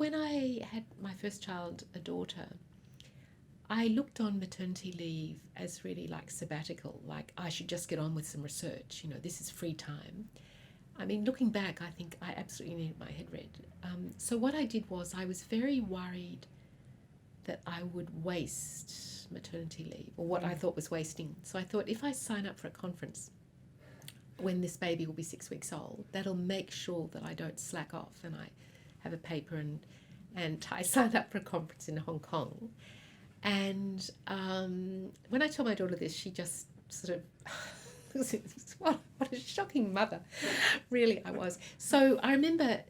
when I had my first child, a daughter, I looked on maternity leave as really like sabbatical, like I should just get on with some research, this is free time. I mean, looking back, I think I absolutely needed my head read. So what I did was I was very worried that I would waste maternity leave, or what I thought was wasting. So I thought, if I sign up for a conference when this baby will be 6 weeks old, that'll make sure that I don't slack off, and I have a paper, and I signed up for a conference in Hong Kong. And when I told my daughter this, she just sort of, what a shocking mother, really I was. So I remember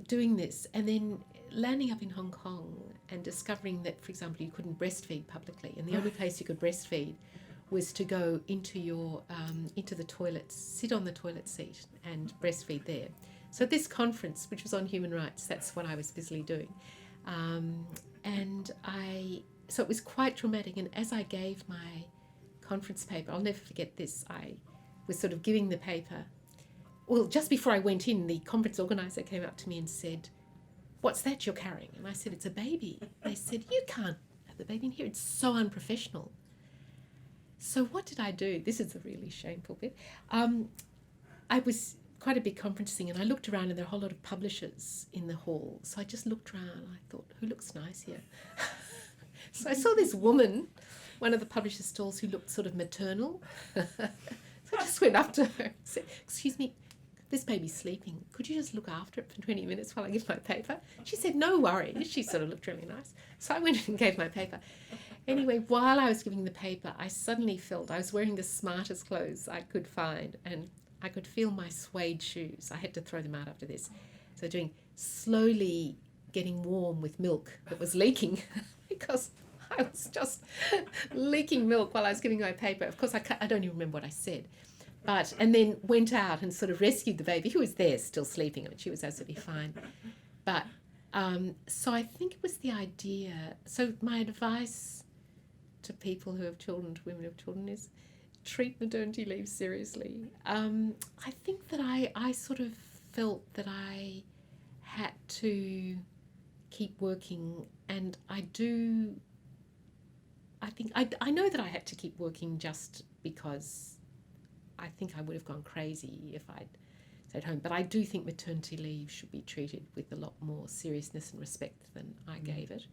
doing this and then landing up in Hong Kong and discovering that, for example, you couldn't breastfeed publicly, and the only place you could breastfeed was to go into the toilets, sit on the toilet seat and breastfeed there. So this conference, which was on human rights, that's what I was busily doing. So it was quite traumatic. And as I gave my conference paper, I'll never forget this, I was sort of giving the paper. Well, just before I went in, the conference organizer came up to me and said, "What's that you're carrying?" And I said, "It's a baby." They said, "You can't have the baby in here. It's so unprofessional." So what did I do? This is a really shameful bit. I was quite a big conference thing, and I looked around and there were a whole lot of publishers in the hall. So I just looked around and I thought, who looks nice here? So I saw this woman, one of the publisher stalls, who looked sort of maternal. So I just went up to her and said, "Excuse me, this baby's sleeping. Could you just look after it for 20 minutes while I give my paper?" She said, "No worries." She sort of looked really nice. So I went and gave my paper. Anyway, while I was giving the paper, I suddenly felt I was wearing the smartest clothes I could find, and I could feel my suede shoes. I had to throw them out after this. So slowly getting warm with milk that was leaking because I was just leaking milk while I was giving my paper. Of course, I don't even remember what I said. And then went out and sort of rescued the baby, who was there still sleeping. I mean, she was absolutely fine. But so I think it was the idea. So my advice to people who have children, to women who have children, is treat maternity leave seriously. I think that I sort of felt that I had to keep working, and I know that I had to keep working just because I think I would have gone crazy if I'd stayed home. But I do think maternity leave should be treated with a lot more seriousness and respect than I gave it.